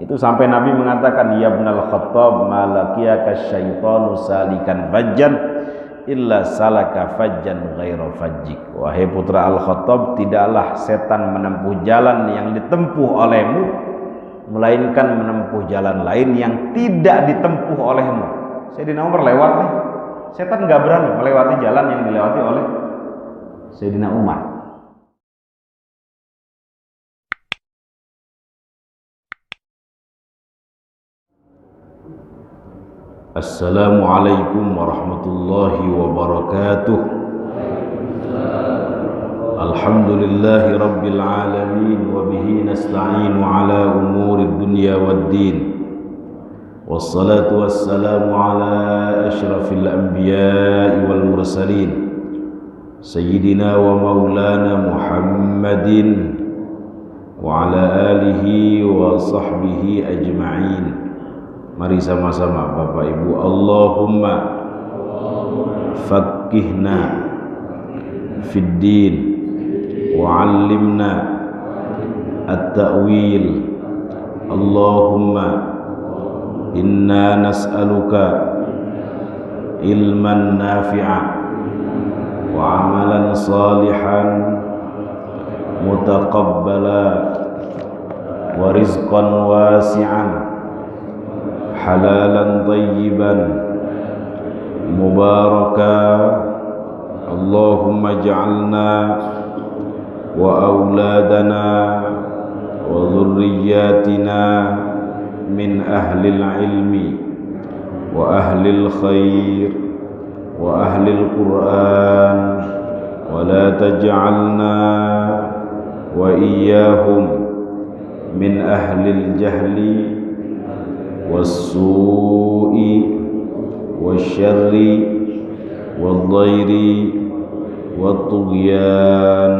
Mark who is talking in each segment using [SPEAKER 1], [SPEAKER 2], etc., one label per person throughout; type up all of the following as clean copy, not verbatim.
[SPEAKER 1] Itu sampai Nabi mengatakan, ya ibnal Khattab malakiyaka syaitanu salikan fajjan illa salaka fajjan ghaira fajjik. Wahai putra Al-Khattab, tidaklah setan menempuh jalan yang ditempuh olehmu melainkan menempuh jalan lain yang tidak ditempuh olehmu. Sayyidina Umar lewat nih, setan nggak berani melewati jalan yang dilewati oleh Sayyidina Umar. Assalamualaikum warahmatullahi wabarakatuh. Alhamdulillahi rabbil alamin wa bihi nasta'inu ala umuri dunya waddin. Wassalatu wassalamu ala asyrafil anbiya'i wal mursalin sayyidina wa maulana Muhammadin wa ala alihi wa sahbihi ajma'in. Mari sama-sama Bapak Ibu, Allahumma faqqihna fid din wa 'allimna at-ta'wil. Allahumma inna nas'aluka ilman nafi'a wa 'amalan salihan mutaqabbala wa rizqan wasi'an halalan tayyiban mubaraka. Allahumma ja'alna wa auladana wa dhurriyyatina min ahlil ilmi wa ahlil khair wa ahlil Qur'an wa la taj'alna wa iyyahum min ahlil jahli was-su'i wasyarri wad-dhairi wat-tughyan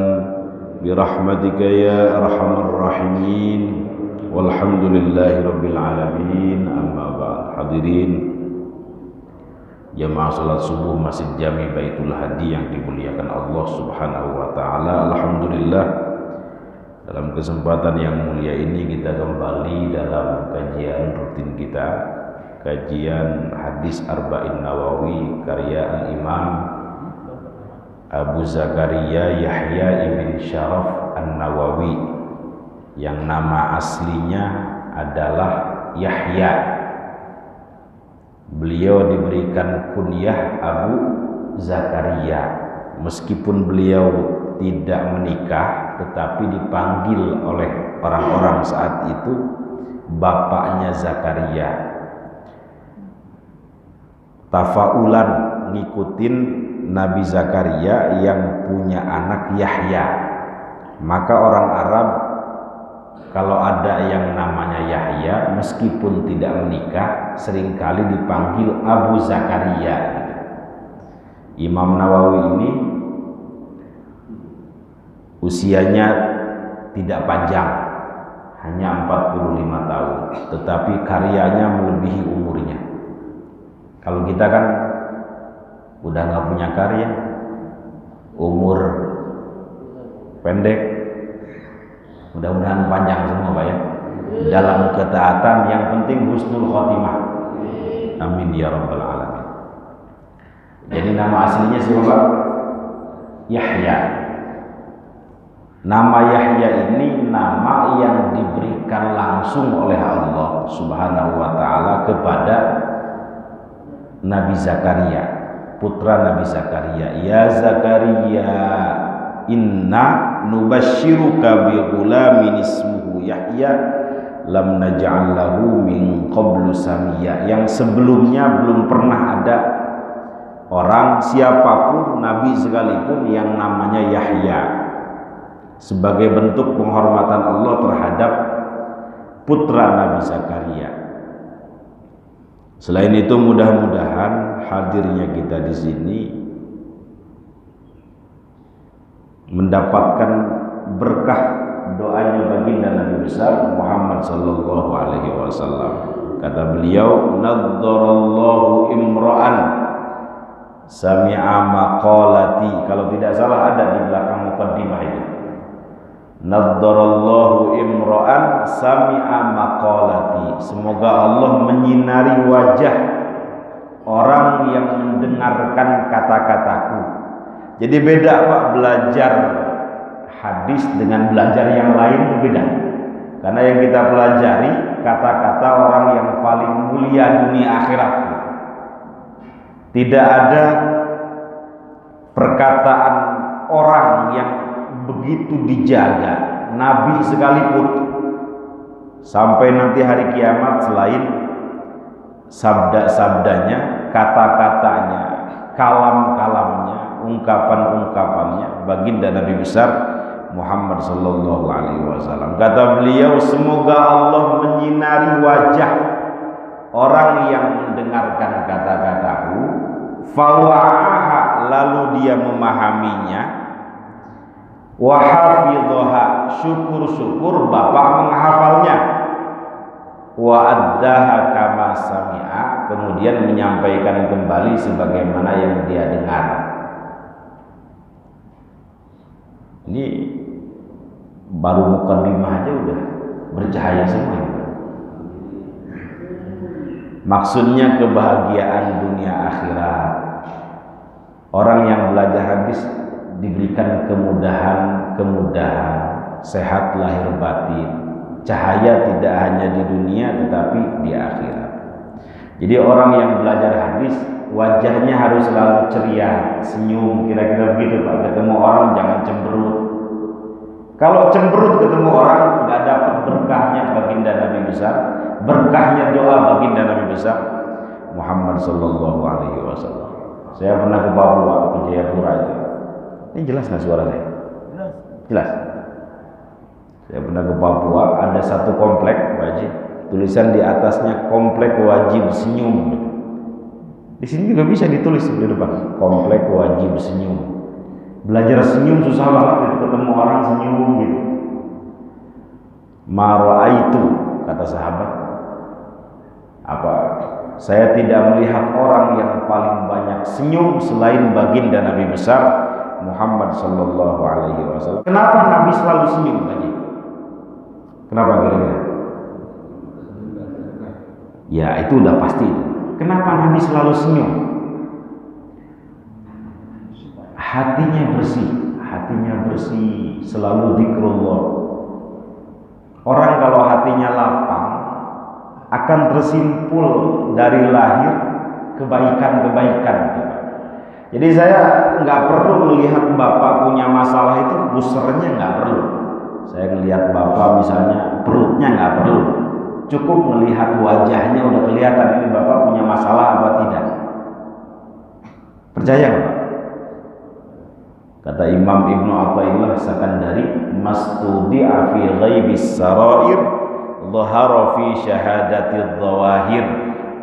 [SPEAKER 1] birahmatika ya arhamar rahimin walhamdulillahi rabbil alamin. Amma ba'd. Hadirin jamaah salat subuh Masjid Jami Baitul Hadi yang dimuliakan Allah Subhanahu wa taala. Alhamdulillah, dalam kesempatan yang mulia ini kita kembali dalam kajian rutin kita, kajian hadis Arba'in Nawawi karya Al-Imam Abu Zakaria Yahya ibn Syaraf An-Nawawi, yang nama aslinya adalah Yahya. Beliau diberikan kunyah Abu Zakaria meskipun beliau tidak menikah, tetapi dipanggil oleh orang-orang saat itu bapaknya Zakaria. Tafaulan ngikutin Nabi Zakaria yang punya anak Yahya. Maka orang Arab kalau ada yang namanya Yahya meskipun tidak menikah seringkali dipanggil Abu Zakaria. Imam Nawawi ini usianya tidak panjang, hanya 45 tahun, tetapi karyanya melebihi umurnya. Kalau kita kan udah nggak punya karya, umur pendek, mudah-mudahan panjang semua Pak ya, dalam ketaatan, yang penting husnul khotimah. Amin ya rabbal alamin. Jadi nama aslinya siapa? Yahya. Nama Yahya ini nama yang diberikan langsung oleh Allah Subhanahu wa taala kepada Nabi Zakaria, putra Nabi Zakaria. Ya Zakaria, inna nubashiruka bi ghulamin ismuhu Yahya lam naj'al lahu min qablu samiyya. Yang sebelumnya belum pernah ada orang siapapun, nabi sekalipun, yang namanya Yahya, sebagai bentuk penghormatan Allah terhadap putra Nabi Zakaria. Selain itu, mudah-mudahan hadirnya kita di sini mendapatkan berkah doanya baginda Nabi besar Muhammad sallallahu alaihi wasallam. Kata beliau, nadzarallahu imra'an sami'a maqalati. Kalau tidak salah ada di belakang mukaddimah itu. Nadzarallahu imra'an sami'a maqalati. semoga Allah menyinari wajah orang yang mendengarkan kata-kataku. Jadi beda Pak, belajar hadis dengan belajar yang lain itu beda. Karena yang kita pelajari kata-kata orang yang paling mulia dunia akhirat. Tidak ada perkataan orang yang begitu dijaga, Nabi sekalipun, sampai nanti hari kiamat, selain sabda-sabdanya, kata-katanya, kalam-kalamnya, ungkapan-ungkapannya, baginda Nabi besar Muhammad sallallahu alaihi wasallam. Kata beliau, semoga Allah menyinari wajah orang yang mendengarkan kata-kataku, fawa'aha, lalu dia memahaminya, wa hafidhaha, syukur-syukur bapak menghafalnya, wa addaha kama sami'a, kemudian menyampaikan kembali sebagaimana yang dia dengar. Ini baru mukadimah aja udah bercahaya semua. Maksudnya kebahagiaan dunia akhirat. Orang yang belajar hadis diberikan kemudahan, sehat lahir batin, cahaya tidak hanya di dunia tetapi di akhirat. Jadi orang yang belajar hadis wajahnya harus selalu ceria, senyum, kira-kira begitu Pak. Ketemu orang jangan cemberut. Kalau cemberut ketemu orang nggak dapat berkahnya baginda Nabi besar, berkahnya doa baginda Nabi besar Muhammad sallallahu alaihi wasallam. Saya pernah ke Papua, ke Jayapura itu. Ini jelas nggak suara saya? Jelas. Saya pernah ke Papua, ada satu komplek wajib, tulisan di atasnya komplek wajib senyum. Di sini juga bisa ditulis di depan, komplek wajib senyum. Belajar senyum susah banget itu, ketemu orang senyum gitu. Mara'aitu, kata sahabat, apa? Saya tidak melihat orang yang paling banyak senyum selain baginda Nabi besar Muhammad sallallahu alaihi wasallam. Kenapa Nabi selalu senyum Haji? Kenapa kira-kira? Ya itu udah pasti. Kenapa Nabi selalu senyum? Hatinya bersih, selalu zikrullah. Orang kalau hatinya lapang akan tersimpul dari lahir kebaikan-kebaikan. Jadi saya nggak perlu melihat bapak punya masalah itu busernya, nggak perlu. Saya melihat bapak misalnya perutnya nggak perlu, cukup melihat wajahnya udah kelihatan ini bapak punya masalah apa tidak. Percaya nggak? Kata Imam Ibnu Athaillah Sakandari, mastudi'a fi ghaibis sarair dhahara fi syahadatil zawahir.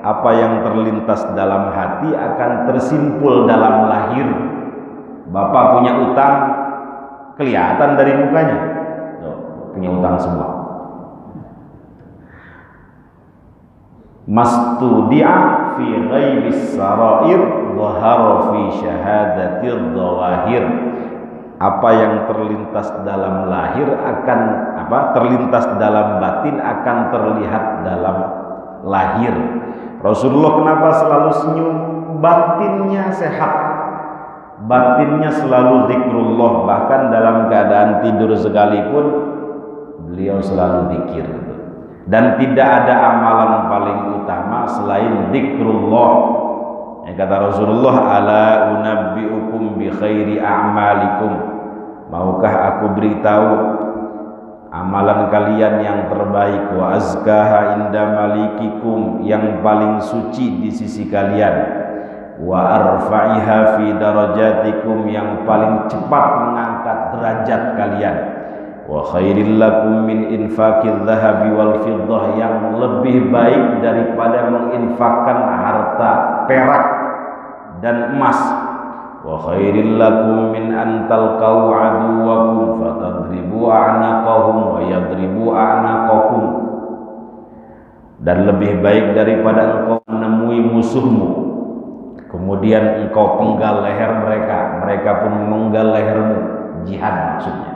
[SPEAKER 1] Apa yang terlintas dalam hati akan tersimpul dalam lahir. Bapak punya utang, kelihatan dari mukanya. Tuh, punya utang semua. Mastudi'a fi ghaibis sarair dhahara fi syahadatil zawahir. Apa yang terlintas dalam lahir akan terlintas dalam batin akan terlihat dalam lahir. Rasulullah kenapa selalu senyum? Batinnya sehat, batinnya selalu zikrullah. Bahkan dalam keadaan tidur sekalipun beliau selalu zikir. Dan tidak ada amalan paling utama selain zikrullah. Kata Rasulullah, ala unabbiukum bi khairi a'malikum. Maukah aku beritahu amalan kalian yang terbaik, wa azkaha inda malikikum, yang paling suci di sisi kalian, wa arfa'iha fi darajatikum, yang paling cepat mengangkat derajat kalian, wa khairil lakum min infaqil dhahabi wal fiddah, yang lebih baik daripada menginfakkan harta perak dan emas, wa khairil lakum min an talqaw aduwakum fatadribu a'naqahum wa yadribu a'naqakum, dan lebih baik daripada engkau menemui musuhmu kemudian engkau penggal leher mereka, mereka pun memenggal lehermu. Jihad maksudnya.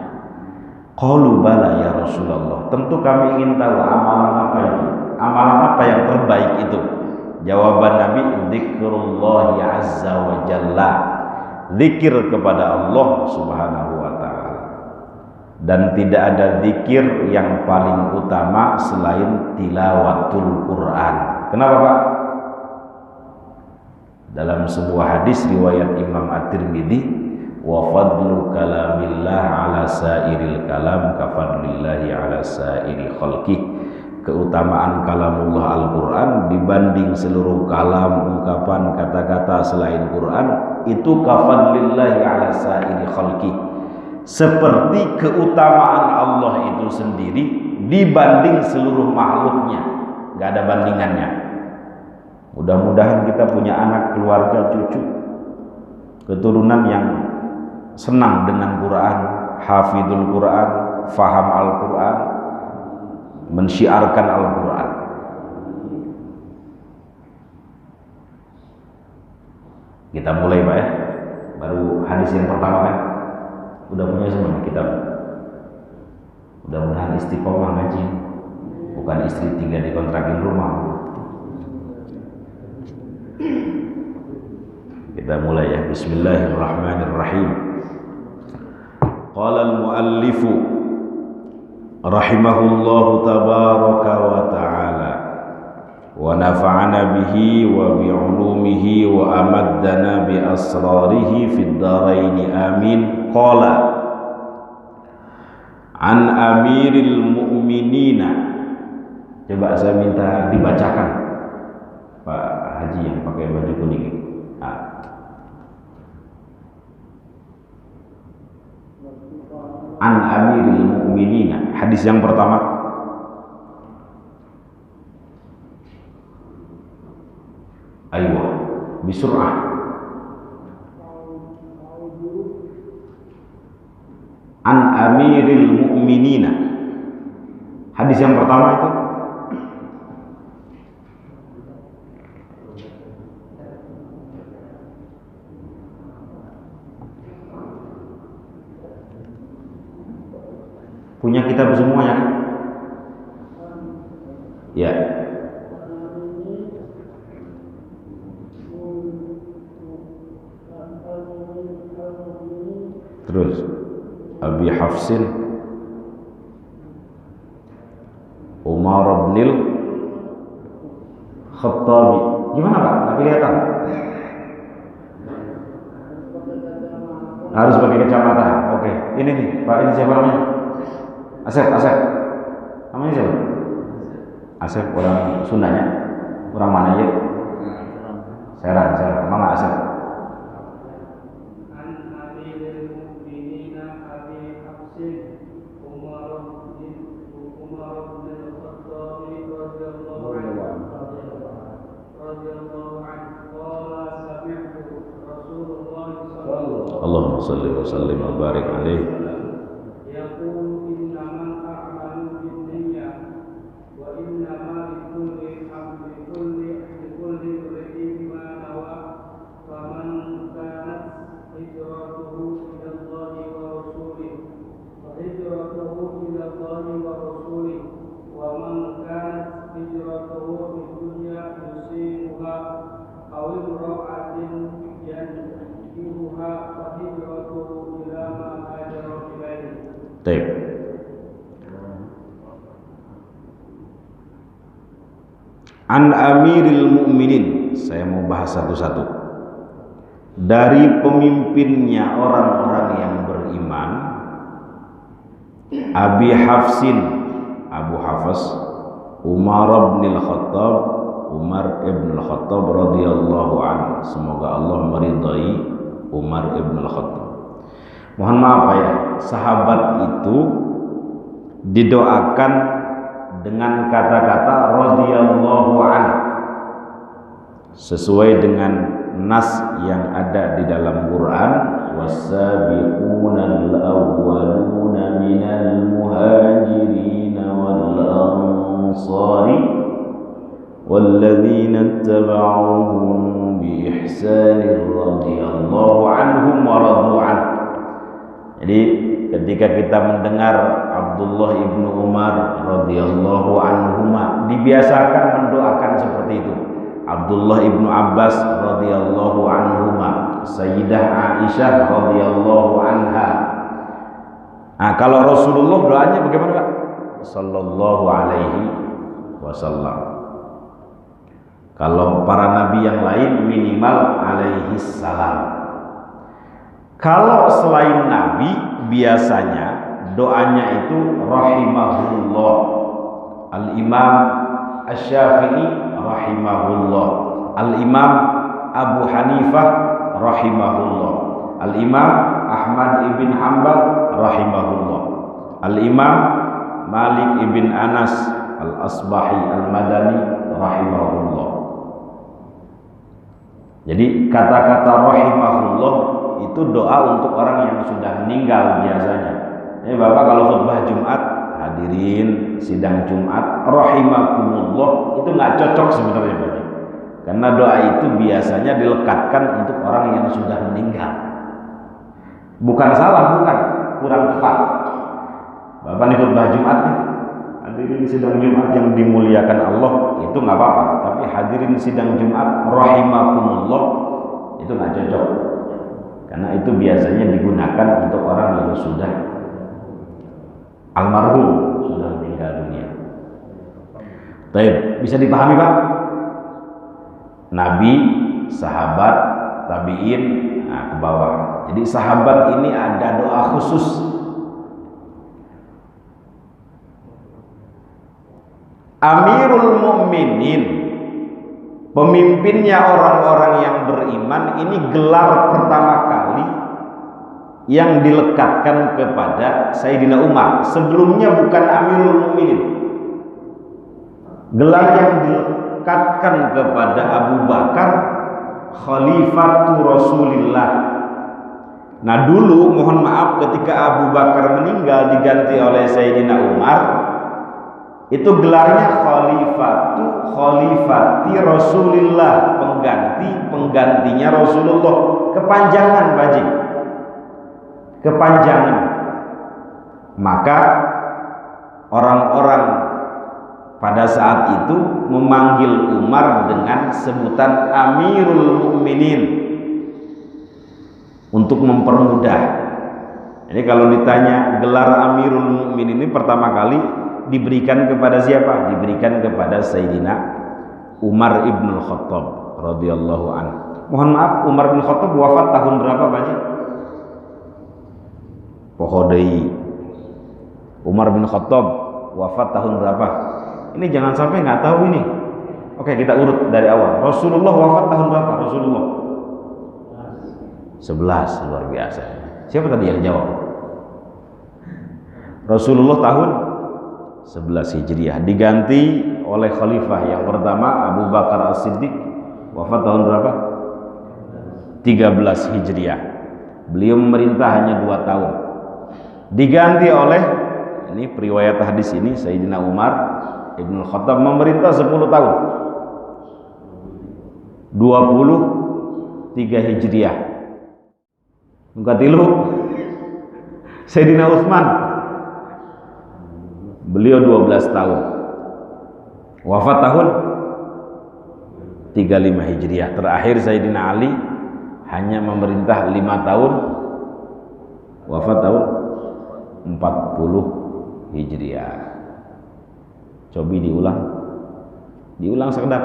[SPEAKER 1] Qalu bala ya Rasulullah, tentu kami ingin tahu amalan apa itu, amalan apa yang terbaik itu? Jawaban Nabi, zikrullah azza wa jalla, zikir kepada Allah subhanahu wa ta'ala. Dan tidak ada zikir yang paling utama selain tilawatul Quran. Kenapa Pak? Dalam sebuah hadis riwayat Imam At-Tirmidzi, wa fadlu kalamillah ala sairil kalam kafadlillahi ala sairi khalqi. Keutamaan kalamullah Al-Quran dibanding seluruh kalam, ungkapan, kata-kata selain Quran itu kafadlillahi ala sairi khalqi, seperti keutamaan Allah itu sendiri dibanding seluruh makhluknya, gak ada bandingannya. Mudah-mudahan kita punya anak, keluarga, cucu, keturunan yang senang dengan Quran, hafidul Quran, faham Al-Quran, mensyiarkan Al-Quran. Kita mulai Pak ya. Baru hadis yang pertama kan. Udah punya semua kitab. Mudah-mudahan istiqomah ngaji. Bukan istri tinggal dikontrakin rumah. Kita mulai ya. Bismillahirrahmanirrahim. Qala al-muallifu rahimahullahu tabaraka wa ta'ala wa nafa'ana bihi wa bi'ulumihi wa amaddana bi asrarihi fid dharain amin. Qala an amiril mu'minina. Coba saya minta dibacakan Pak Haji yang pakai baju kuning. An amiril mu'minina. Hadis yang pertama, aywa bisur'ah. An amiril mu'minina. Hadis yang pertama itu punya kitab semuanya kan? Ya. Terus Abi Hafsin Umar ibnil Khattabi. Gimana Pak? Nggak kelihatan. Harus pakai kacamata. Oke. Ini nih Pak, ini siapa namanya? Asep. Namanya siapa? Asep orang Sundanya. Orang mana ya? Serang. Mana Asep? Allahumma salli wa sallim wa barik alaihi. Taib. An amiril mu'minin. Saya mau bahas satu-satu. Dari pemimpinnya orang-orang yang beriman, Abi Hafsin, Abu Hafs, Umar ibn al-Khattab radhiyallahu anhu. Semoga Allah meridai Umar ibn al-Khattab. Mohon maaf ya, sahabat itu didoakan dengan kata-kata radhiyallahu anhu sesuai dengan nas yang ada di dalam Quran, was-sabiqunal awwaluna minal muhajirin wal ansari walladzina ittaba'uhum bi ihsanin radhiyallahu anhum wa radu anhu. Jadi ketika kita mendengar Abdullah ibnu Umar radhiyallahu anhuma dibiasakan mendoakan seperti itu. Abdullah ibnu Abbas radhiyallahu anhuma, Sayyidah Aisyah radhiyallahu anha. Nah, kalau Rasulullah doanya bagaimana, Pak? Sallallahu alaihi wasallam. Kalau para nabi yang lain minimal alaihi salam. Kalau selain nabi biasanya doanya itu rahimahullah. Al-Imam Asy-Syafi'i rahimahullah, Al-Imam Abu Hanifah rahimahullah, Al-Imam Ahmad ibn Hanbal rahimahullah, Al-Imam Malik ibn Anas Al-Asbahi Al-Madani rahimahullah. Jadi kata-kata rahimahullah itu doa untuk orang yang sudah meninggal biasanya. Ini Bapak kalau khutbah Jumat, hadirin sidang Jumat rahimakumullah, itu nggak cocok sebenarnya Bapak. Karena doa itu biasanya dilekatkan untuk orang yang sudah meninggal. Bukan salah, bukan, kurang tepat. Bapak nih khutbah Jumat nih, hadirin sidang Jumat yang dimuliakan Allah, itu nggak apa-apa. Tapi hadirin sidang Jumat rahimakumullah, itu nggak cocok. Karena itu biasanya digunakan untuk orang yang sudah almarhum, sudah meninggal dunia. Baik, bisa dipahami Pak? Nabi, sahabat, tabi'in, nah, ke bawah. Jadi sahabat ini ada doa khusus. Amirul Mukminin, pemimpinnya orang-orang yang beriman, ini gelar pertama kali yang dilekatkan kepada Sayyidina Umar. Sebelumnya bukan Amirul Mukminin. Gelar yang dilekatkan kepada Abu Bakar, Khalifatu Rasulillah. Nah dulu mohon maaf ketika Abu Bakar meninggal diganti oleh Sayyidina Umar, itu gelarnya Khalifati Rasulillah, penggantinya Rasulullah. Kepanjangan Baji, kepanjangan. Maka orang-orang pada saat itu memanggil Umar dengan sebutan Amirul Mukminin untuk mempermudah. Jadi kalau ditanya gelar Amirul Mukminin ini pertama kali diberikan kepada siapa? Diberikan kepada Sayyidina Umar ibn Khattab radhiyallahu anhu. Mohon maaf, Umar bin Khattab wafat tahun berapa Pak Haji? Pohodei. Umar bin Khattab wafat tahun berapa? Ini jangan sampai nggak tahu ini. Oke, kita urut dari awal. Rasulullah wafat tahun berapa? Rasulullah 11, luar biasa. Siapa tadi yang jawab? Rasulullah tahun 11 Hijriah, diganti oleh khalifah yang pertama Abu Bakar As-Siddiq, wafat tahun berapa? 13 Hijriah. Beliau memerintah hanya 2 tahun. Diganti oleh, ini periwayat hadis ini, Sayyidina Umar Ibn Khattab memerintah 10 tahun. 23 Hijriah. Mengkatilu Sayyidina Utsman, beliau 12 tahun. Wafat tahun 35 Hijriah. Terakhir Sayyidina Ali hanya memerintah 5 tahun. Wafat tahun 40 Hijriah. Coba diulang sekedap.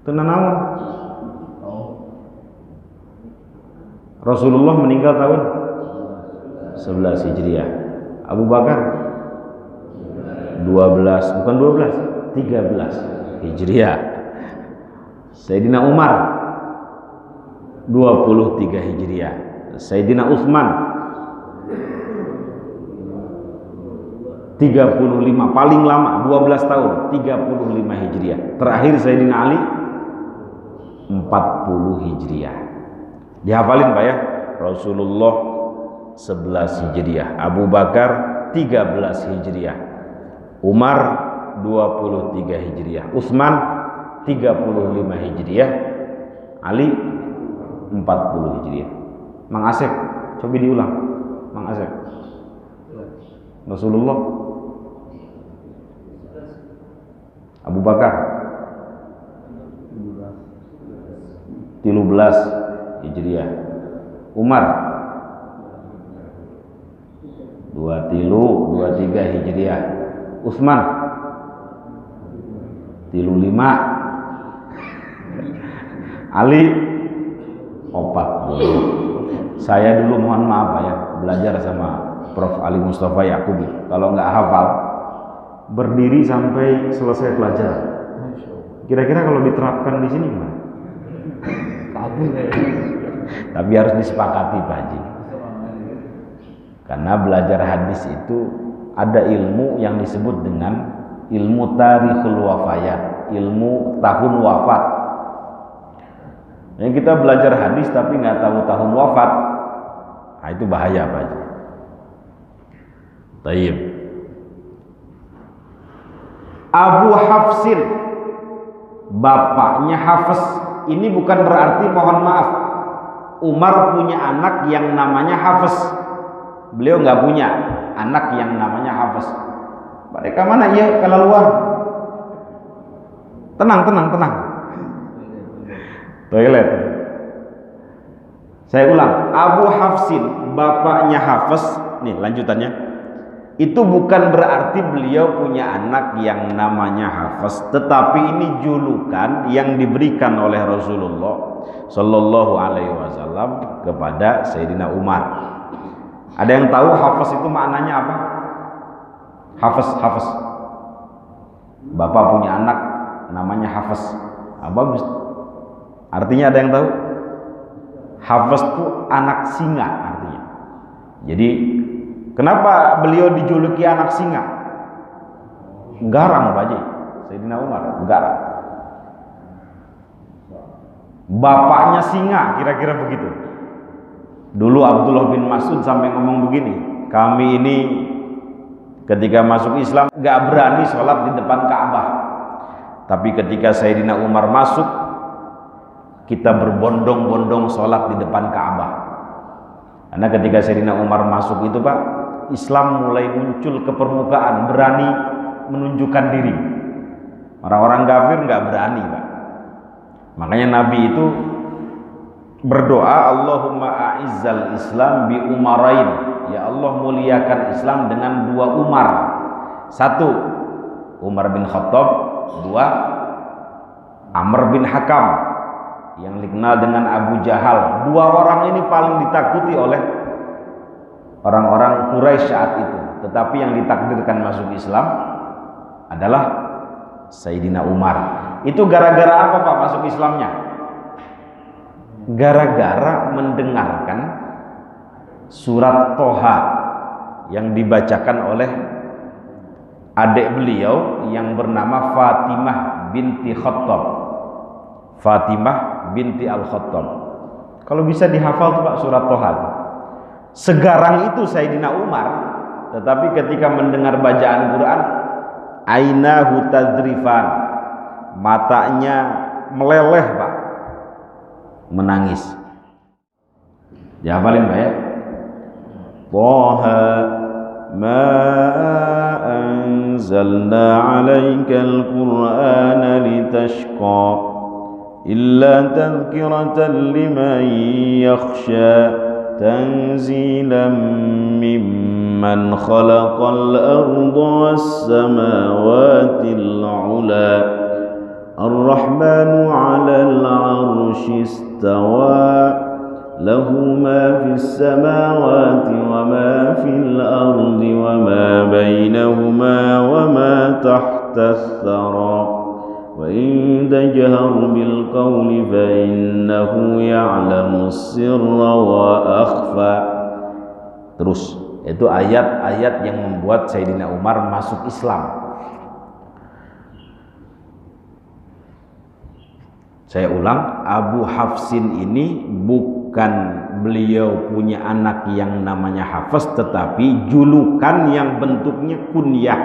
[SPEAKER 1] Tenang. Rasulullah meninggal tahun 11 Hijriah. Abu Bakar 13 Hijriah. Sayyidina Umar 23 Hijriah. Sayyidina Utsman 35, paling lama 12 tahun, 35 Hijriah. Terakhir Sayyidina Ali 40 Hijriah. Dihafalin Pak ya. Rasulullah 11 Hijriah, Abu Bakar 13 Hijriah, Umar 23 Hijriah, Utsman 35 Hijriah, Ali 40 Hijriah. Mang Asep, coba diulang. Mang Asep. Rasulullah? Abu Bakar 13 Hijriah. Umar 23 Hijriah. Utsman 35. Ali 40. Saya dulu mohon maaf ya, belajar sama Prof. Ali Mustafa Yakubi. Kalau nggak hafal, berdiri sampai selesai pelajaran. Kira-kira kalau diterapkan di sini gimana? Tapi harus disepakati Pak Haji. Karena belajar hadis itu ada ilmu yang disebut dengan ilmu tarikhul wafayat, ilmu tahun wafat. Yang kita belajar hadis tapi nggak tahu tahun wafat, nah itu bahaya Pak Haji. Taib. Abu Hafsin, bapaknya Hafiz. Ini bukan berarti, mohon maaf, Umar punya anak yang namanya Hafiz. Beliau nggak punya anak yang namanya Hafiz. Mereka mana ya kalau luar? Tenang. Toilet. Saya ulang, Abu Hafsin, bapaknya Hafiz. Nih lanjutannya. Itu bukan berarti beliau punya anak yang namanya Hafiz, tetapi ini julukan yang diberikan oleh Rasulullah Shallallahu Alaihi Wasallam kepada Sayyidina Umar. Ada yang tahu Hafiz itu maknanya apa? Hafiz. Bapak punya anak namanya Hafiz. Bagus. Artinya ada yang tahu? Hafiz itu anak singa artinya. Jadi kenapa beliau dijuluki anak singa? Garang Pak Haji, Sayyidina Umar, garang. Bapaknya singa, kira-kira begitu. Dulu Abdullah bin Mas'ud sampai ngomong begini, kami ini ketika masuk Islam gak berani sholat di depan Ka'bah. Tapi ketika Sayyidina Umar masuk, kita berbondong-bondong sholat di depan Ka'bah. Karena ketika Sayyidina Umar masuk itu Pak, Islam mulai muncul ke permukaan, berani menunjukkan diri. Orang-orang kafir nggak berani Pak. Makanya Nabi itu berdoa, Allahumma a'izzal Islam bi umarain. Ya Allah, muliakan Islam dengan 2 Umar. 1 Umar bin Khattab, 2 Amr bin Hakam yang dikenal dengan Abu Jahal. 2 orang ini paling ditakuti oleh orang-orang Quraisy saat itu. Tetapi yang ditakdirkan masuk Islam adalah Sayyidina Umar. Itu gara-gara apa Pak masuk Islamnya? Gara-gara mendengarkan surat Toha yang dibacakan oleh adik beliau yang bernama Fatimah binti Khattab. Fatimah binti Al-Khattab. Kalau bisa dihafal tuh Pak surat Toha tuh. Segarang itu Sayyidina Umar, tetapi ketika mendengar bacaan Quran, ainahu tadrifan, matanya meleleh Pak, menangis. Dihafalin Pak ya. Toha ma anzalna 'alaikal Qur'ana litashqa illa tadhkiratan liman yakhsha تنزيلا ممن خلق الأرض والسماوات العلى الرحمن على العرش استوى له ما في السماوات وما في الأرض وما بينهما وما تحت الثرى وإن تجهر بالقول فإنه يعلم السر وأخفى. Terus itu ayat-ayat yang membuat Sayyidina Umar masuk Islam. Saya ulang, Abu Hafsin ini bukan beliau punya anak yang namanya Hafiz, tetapi julukan yang bentuknya kunyah.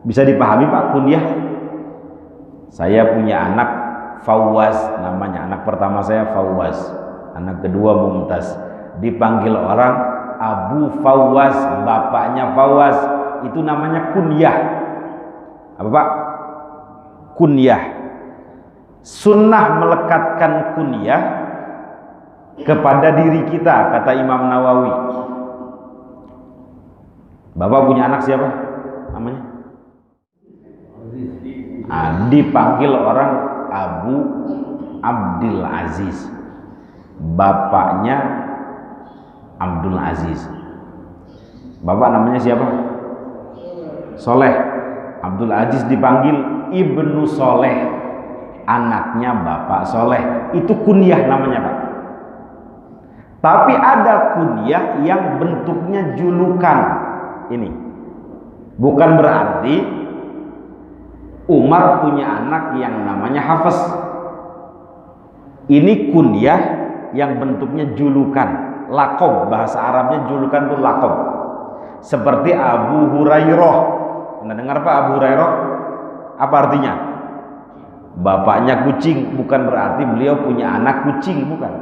[SPEAKER 1] Bisa dipahami Pak kunyah? Saya punya anak Fawaz namanya, anak pertama saya Fawaz, anak kedua Mumtaz. Dipanggil orang Abu Fawwas, bapaknya Fawwas, itu namanya kunyah. Apa Pak? Kunyah. Sunnah melekatkan kunyah kepada diri kita, kata Imam Nawawi. Bapak punya anak siapa namanya? Dipanggil orang Abu Abdul Aziz, bapaknya Abdul Aziz. Bapak namanya siapa? Soleh. Abdul Aziz dipanggil Ibnu Soleh, anaknya Bapak Soleh. Itu kunyah namanya Pak. Tapi ada kunyah yang bentuknya julukan. Ini bukan berarti Umar punya anak yang namanya Hafiz. Ini kunyah yang bentuknya julukan, lakob. Bahasa Arabnya julukan itu lakob. Seperti Abu Hurairah. Pernah dengar Pak Abu Hurairah? Apa artinya? Bapaknya kucing. Bukan berarti beliau punya anak kucing, bukan.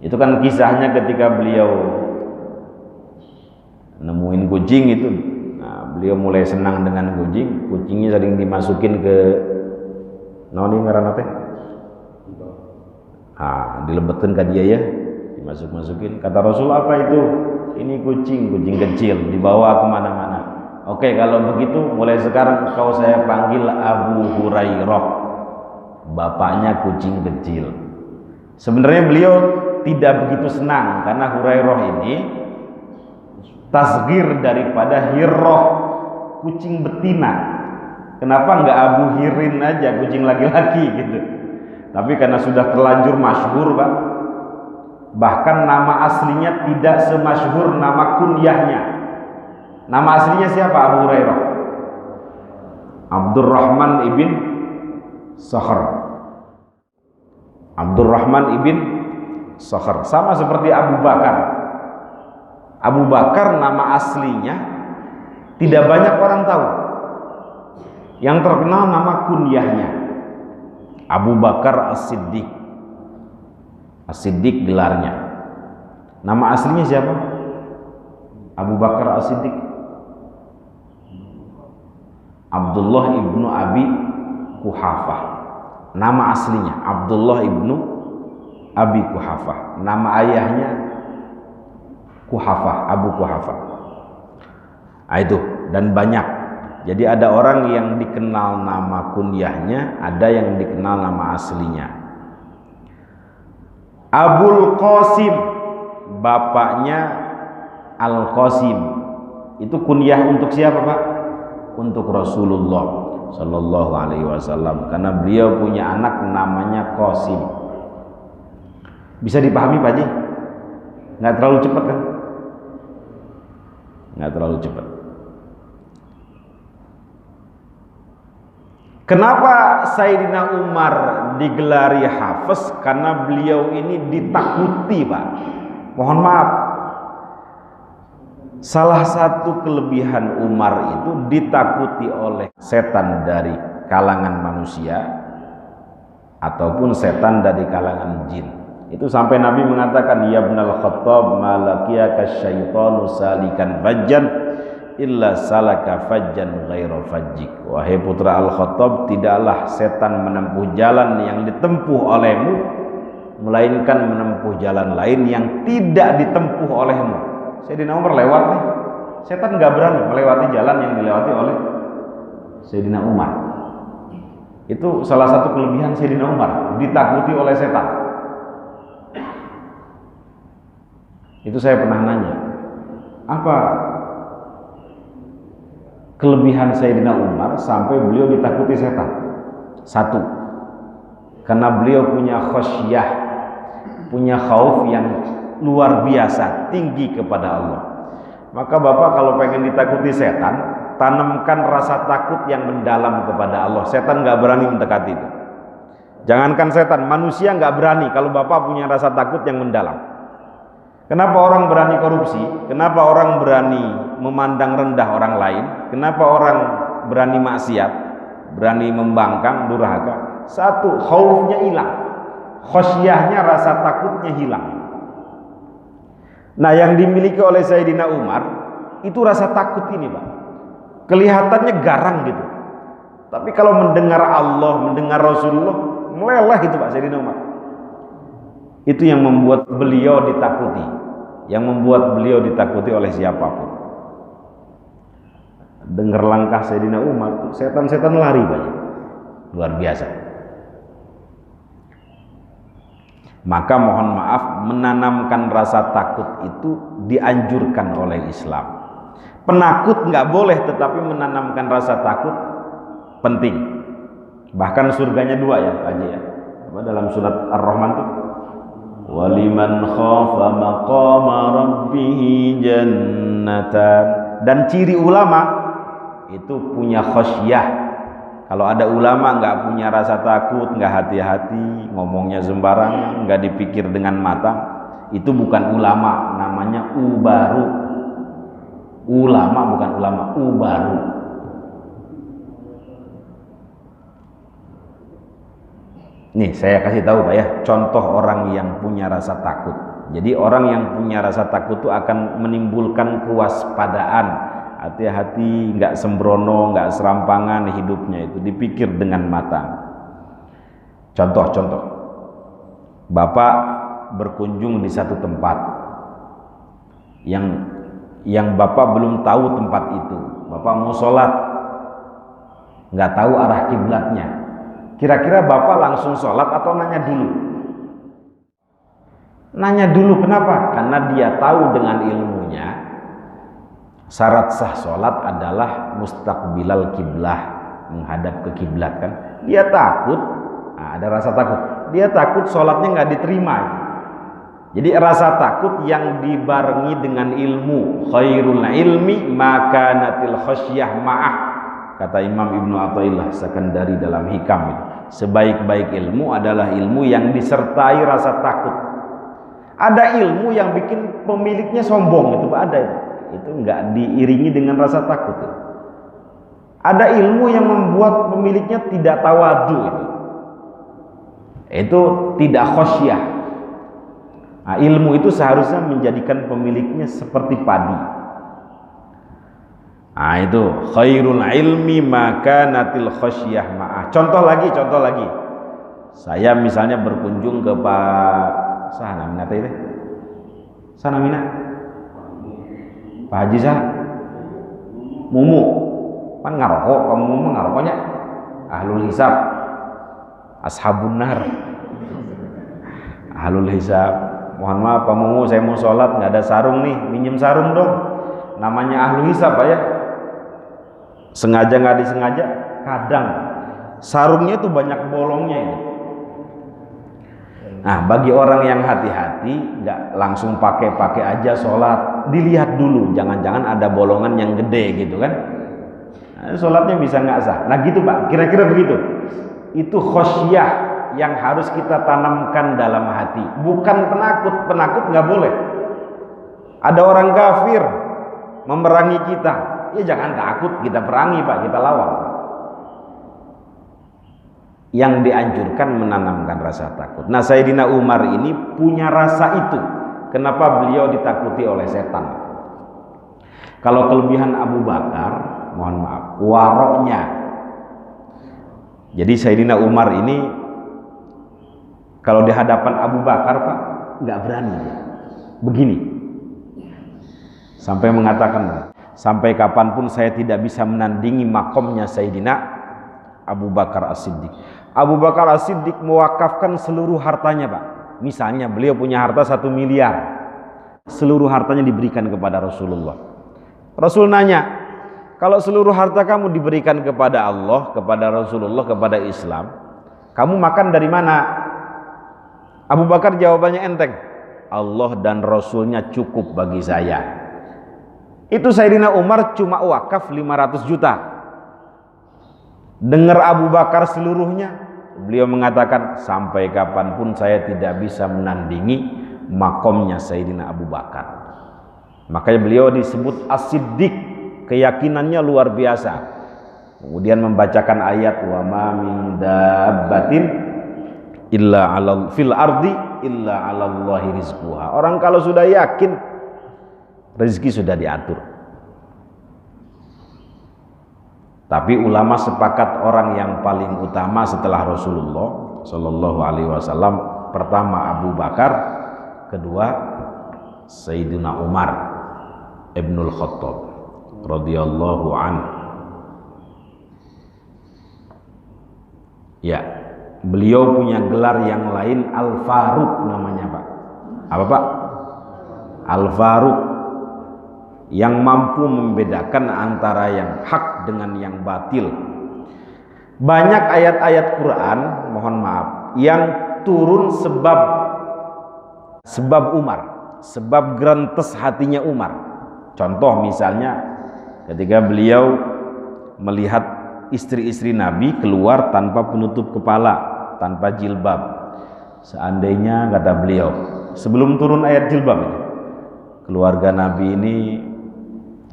[SPEAKER 1] Itu kan kisahnya ketika beliau nemuin kucing itu. Nah, beliau mulai senang dengan kucing. Kucingnya sering dimasukin ke naon ngaranna teh? Dilebetkan ke dia ya, dimasuk-masukin. Kata Rasul, apa itu? Ini kucing kecil, dibawa kemana-mana. Oke, kalau begitu mulai sekarang kau saya panggil Abu Hurairah, bapaknya kucing kecil. Sebenarnya beliau tidak begitu senang karena Hurairah ini tasghir daripada Hirroh, kucing betina. Kenapa nggak Abu Hirin aja, kucing laki-laki gitu? Tapi karena sudah terlanjur masyhur Pak, bahkan nama aslinya tidak semasyhur nama kunyahnya. Nama aslinya siapa Abu Hurairah? Abdurrahman ibn Sakhr. Abdurrahman ibn Sakhr, sama seperti Abu Bakar. Abu Bakar nama aslinya tidak banyak orang tahu. Yang terkenal nama kunyahnya Abu Bakar As-Siddiq. As-Siddiq gelarnya. Nama aslinya siapa? Abu Bakar As-Siddiq. Abdullah ibnu Abi Kuhafah. Nama aslinya Abdullah ibnu Abi Kuhafah. Nama ayahnya Kuhafah, Abu Kuhafah. Itu dan banyak. Jadi ada orang yang dikenal nama kunyahnya, ada yang dikenal nama aslinya. Abul Qasim, bapaknya Al Qasim. Itu kunyah untuk siapa Pak? Untuk Rasulullah Sallallahu Alaihi Wasallam, karena beliau punya anak namanya Qasim. Bisa dipahami Pak Haji? Nggak terlalu cepat kan? Nggak terlalu cepat. Kenapa Sayyidina Umar digelari Hafiz? Karena beliau ini ditakuti Pak. Mohon maaf, salah satu kelebihan Umar itu ditakuti oleh setan dari kalangan manusia ataupun setan dari kalangan jin. Itu sampai Nabi mengatakan, ya ibnal Khattab malakiyaka syaitanu salikan fajjan illa salaka fajjan ghaira fajjik. Wahai putra Al-Khattab, tidaklah setan menempuh jalan yang ditempuh olehmu melainkan menempuh jalan lain yang tidak ditempuh olehmu. Sayyidina Umar lewat nih, setan nggak berani melewati jalan yang dilewati oleh Sayyidina Umar. Itu salah satu kelebihan Sayyidina Umar, ditakuti oleh setan. Itu saya pernah nanya, apa kelebihan Sayyidina Umar sampai beliau ditakuti setan? Satu, karena beliau punya khosyah, punya khauf yang luar biasa, tinggi kepada Allah. Maka Bapak kalau pengen ditakuti setan, tanamkan rasa takut yang mendalam kepada Allah. Setan nggak berani mendekati itu. Jangankan setan, manusia nggak berani kalau Bapak punya rasa takut yang mendalam. Kenapa orang berani korupsi? Kenapa orang berani memandang rendah orang lain? Kenapa orang berani maksiat, berani membangkang, durhaka? Satu, khaufnya hilang, khosyahnya, rasa takutnya hilang. Nah, yang dimiliki oleh Sayyidina Umar itu rasa takut ini, Pak. Kelihatannya garang gitu. Tapi kalau mendengar Allah, mendengar Rasulullah, meleleh itu Pak Sayyidina Umar. Itu yang membuat beliau ditakuti. Yang membuat beliau ditakuti oleh siapapun. Dengar langkah Sayyidina Umar, setan-setan lari banyak. Luar biasa. Maka mohon maaf, menanamkan rasa takut itu dianjurkan oleh Islam. Penakut nggak boleh, tetapi menanamkan rasa takut penting. Bahkan surganya 2 ya Pak Haji ya. Apa dalam surat Ar-Rahman tuh? Waliman khafa maqama rabbih jannatan. Dan ciri ulama itu punya khasyah. Kalau ada ulama nggak punya rasa takut, nggak hati-hati, ngomongnya sembarangan, nggak dipikir dengan matang, itu bukan ulama, namanya ubaru. Ulama bukan ulama, ubaru. Nih saya kasih tahu Pak ya, contoh orang yang punya rasa takut. Jadi orang yang punya rasa takut itu akan menimbulkan kewaspadaan. Hati-hati, nggak sembrono, nggak serampangan hidupnya itu, dipikir dengan matang. Contoh-contoh, Bapak berkunjung di satu tempat yang Bapak belum tahu tempat itu. Bapak mau sholat, nggak tahu arah kiblatnya. Kira-kira Bapak langsung sholat atau nanya dulu? Nanya dulu, kenapa? Karena dia tahu dengan ilmunya syarat sah sholat adalah mustaqbilal kiblah, menghadap ke kiblat kan. Dia takut, nah, ada rasa takut. Dia takut sholatnya nggak diterima. Jadi rasa takut yang dibarengi dengan ilmu. Khairul ilmi maka natil khasyah ma'ah. Kata Imam Ibnu Athaillah Sakandari dalam Hikam itu. Sebaik-baik ilmu adalah ilmu yang disertai rasa takut. Ada ilmu yang bikin pemiliknya sombong itu Pak, ada itu. Itu enggak diiringi dengan rasa takut. Ada ilmu yang membuat pemiliknya tidak tawadu itu. Itu tidak khosyah. Nah, ilmu itu seharusnya menjadikan pemiliknya seperti padi. Nah, itu khairul ilmi maka natil khosyah ma'ah. Contoh lagi. Saya misalnya berkunjung ke Pak Sahanamina itu. Sahanamina. Pak Haji Sah, Mumu, kan ngarokok, kamu Mumu ngarokoknya, ahlul hisab, ashabun nar, ahlul hisab. Mohon maaf Pak Mumu, saya mau sholat nggak ada sarung nih, minjem sarung dong. Namanya ahlul hisab Pak ya. Sengaja nggak disengaja, kadang sarungnya tuh banyak bolongnya ini. Nah, bagi orang yang hati-hati, nggak langsung pakai aja sholat, dilihat dulu, jangan-jangan ada bolongan yang gede gitu kan. Nah, sholatnya bisa nggak sah. Nah gitu Pak, kira-kira begitu. Itu khosyah yang harus kita tanamkan dalam hati, bukan penakut nggak boleh. Ada orang kafir memerangi kita, ya jangan takut, kita perangi Pak, kita lawan. Yang dianjurkan menanamkan rasa takut. Nah, Sayyidina Umar ini punya rasa itu. Kenapa beliau ditakuti oleh setan? Kalau kelebihan Abu Bakar, mohon maaf, waroknya. Jadi Sayyidina Umar ini kalau di hadapan Abu Bakar Pak, nggak berani. Begini, sampai mengatakan, sampai kapanpun saya tidak bisa menandingi makomnya Sayyidina Abu Bakar As-Siddiq. Abu Bakar As-Siddiq mewakafkan seluruh hartanya Pak. Misalnya beliau punya harta 1 miliar, seluruh hartanya diberikan kepada Rasulullah. Rasul nanya, kalau seluruh harta kamu diberikan kepada Allah, kepada Rasulullah, kepada Islam, kamu makan dari mana? Abu Bakar jawabannya enteng, Allah dan Rasulnya cukup bagi saya. Itu Sayyidina Umar cuma wakaf 500 juta. Dengar Abu Bakar seluruhnya, beliau mengatakan, sampai kapanpun saya tidak bisa menandingi makomnya Sayyidina Abu Bakar. Makanya beliau disebut As-Siddiq, keyakinannya luar biasa. Kemudian membacakan ayat wa ma min dabbatin illa 'alal fil ardi illa 'alallahi rizquha. Orang kalau sudah yakin rezeki sudah diatur. Tapi ulama sepakat orang yang paling utama setelah Rasulullah Shallallahu Alaihi Wasallam, pertama Abu Bakar, kedua Sayyidina Umar Ibnul Khattab radhiyallahu anhu. Ya, beliau punya gelar yang lain, Al-Faruq namanya, Pak. Apa, Pak? Al-Faruq, yang mampu membedakan antara yang hak dengan yang batil. Banyak ayat-ayat Quran, mohon maaf, yang turun sebab Umar, sebab gerentes hatinya Umar. Contoh misalnya ketika beliau melihat istri-istri Nabi keluar tanpa penutup kepala, tanpa jilbab. Seandainya, kata beliau, sebelum turun ayat jilbab ini, keluarga Nabi ini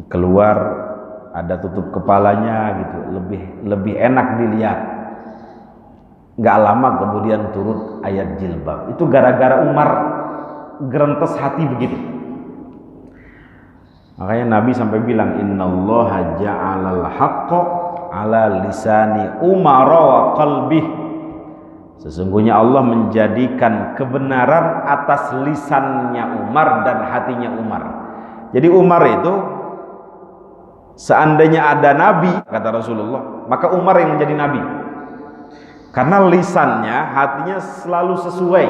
[SPEAKER 1] keluar ada tutup kepalanya gitu, lebih enak dilihat. Nggak lama kemudian turun ayat jilbab. Itu gara-gara Umar gerentes hati begitu. Makanya Nabi sampai bilang, innallaha ja'alal haqqa ala lisani Umar wa qalbih. Sesungguhnya Allah menjadikan kebenaran atas lisannya Umar dan hatinya Umar. Jadi Umar itu, seandainya ada nabi, kata Rasulullah, maka Umar yang menjadi nabi. Karena lisannya, hatinya selalu sesuai,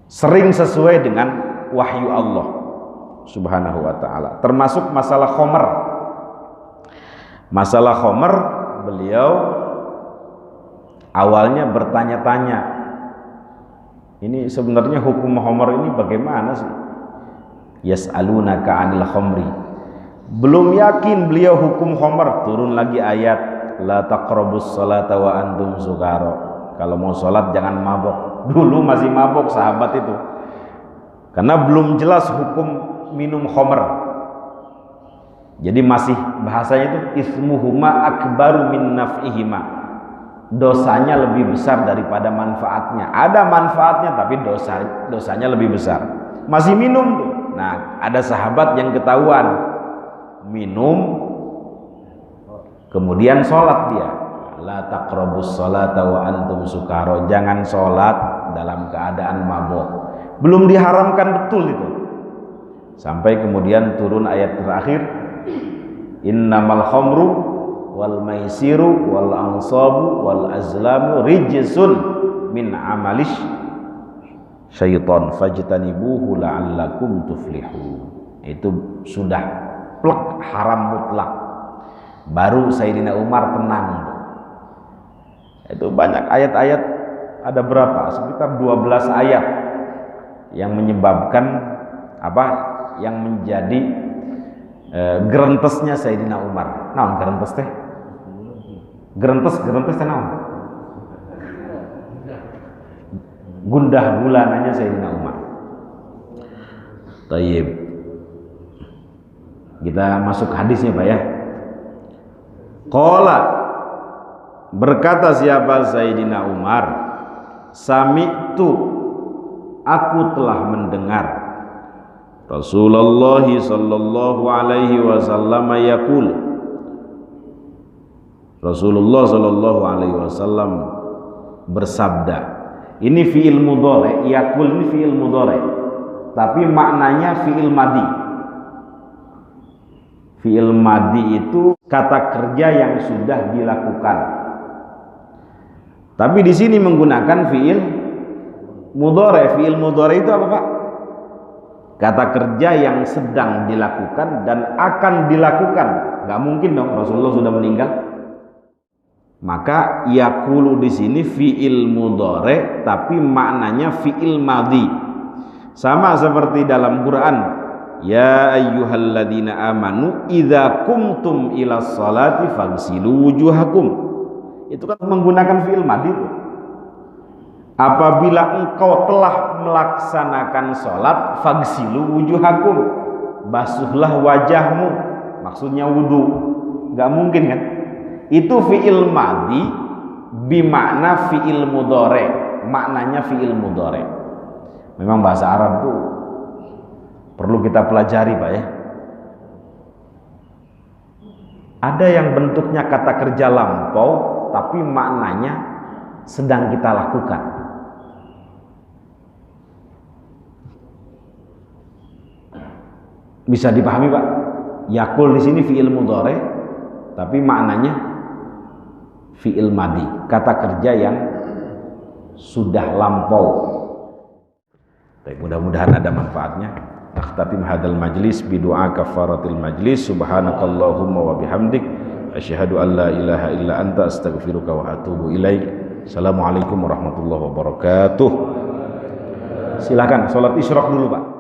[SPEAKER 1] sering sesuai dengan wahyu Allah Subhanahu wa ta'ala. Termasuk masalah khomer. Masalah khomer, beliau awalnya bertanya-tanya, ini sebenarnya hukum khomer ini bagaimana sih? Yas'alunaka 'anil khamri. Belum yakin beliau hukum khomer, turun lagi ayat la taqrabus salata wa antum sukara. Kalau mau sholat jangan mabok. Dulu masih mabok sahabat itu, karena belum jelas hukum minum khomer. Jadi masih bahasanya itu ismuhuma akbaru min naf'ihima. Dosanya lebih besar daripada manfaatnya. Ada manfaatnya tapi dosanya lebih besar. Masih minum tuh. Nah, ada sahabat yang ketahuan minum kemudian sholat dia. La taqrabus sholata wa antum sukara. Jangan sholat dalam keadaan mabok. Belum diharamkan betul itu. Sampai kemudian turun ayat terakhir, innamal khamru wal maisiru wal ansabu wal azlamu rijsun min amalish syaitan fajtanibuhu la'allakum tuflihun. Itu sudah plek haram mutlak. Baru Sayyidina Umar tenang. Itu banyak ayat-ayat, ada berapa? Sekitar 12 ayat yang menyebabkan apa? Yang menjadi gerentesnya Sayyidina Umar. Naon gerentes teh? Gerentes teh naon? Gundah gulananya Sayyidina Umar. Tayyib. Kita masuk hadisnya, Pak ya. Qala, berkata siapa Sayyidina Umar, sami'tu, aku telah mendengar Rasulullah sallallahu alaihi wasallam yaqul. Rasulullah sallallahu alaihi wasallam bersabda. Ini fi'il mudhari, yaqul ini fi'il mudhari, tapi maknanya fi'il madi. Fi'il madi itu kata kerja yang sudah dilakukan. Tapi di sini menggunakan fi'il mudhari. Fi'il mudhari itu apa, Pak? Kata kerja yang sedang dilakukan dan akan dilakukan. Gak mungkin dong Rasulullah sudah meninggal. Maka yaqulu di sini fi'il mudhari tapi maknanya fi'il madhi. Sama seperti dalam Quran, ya ayyuhalladzina amanu idza qumtum ilas salati faghsilu wujuhakum. Itu kan menggunakan fi'il madhi itu. Apabila engkau telah melaksanakan sholat, faghsilu wujuhakum, basuhlah wajahmu, maksudnya wudu. Gak mungkin kan? Itu fi'il madhi bimakna fi'il mudhari, maknanya fi'il mudhari. Memang bahasa Arab tuh perlu kita pelajari Pak ya. Ada yang bentuknya kata kerja lampau tapi maknanya sedang kita lakukan. Bisa dipahami Pak? Yakul di sini fi'il mudhari tapi maknanya fi'il madhi, kata kerja yang sudah lampau. Baik, mudah-mudahan ada manfaatnya. Nakhtatim hadal majlis bidu'a kafaratil majlis. Subhanakallahumma wa bihamdik asyhadu an la ilaha illa anta astaghfiruka wa atubu ilaik. Assalamualaikum warahmatullahi wabarakatuh. Silakan sholat isyraq dulu Pak.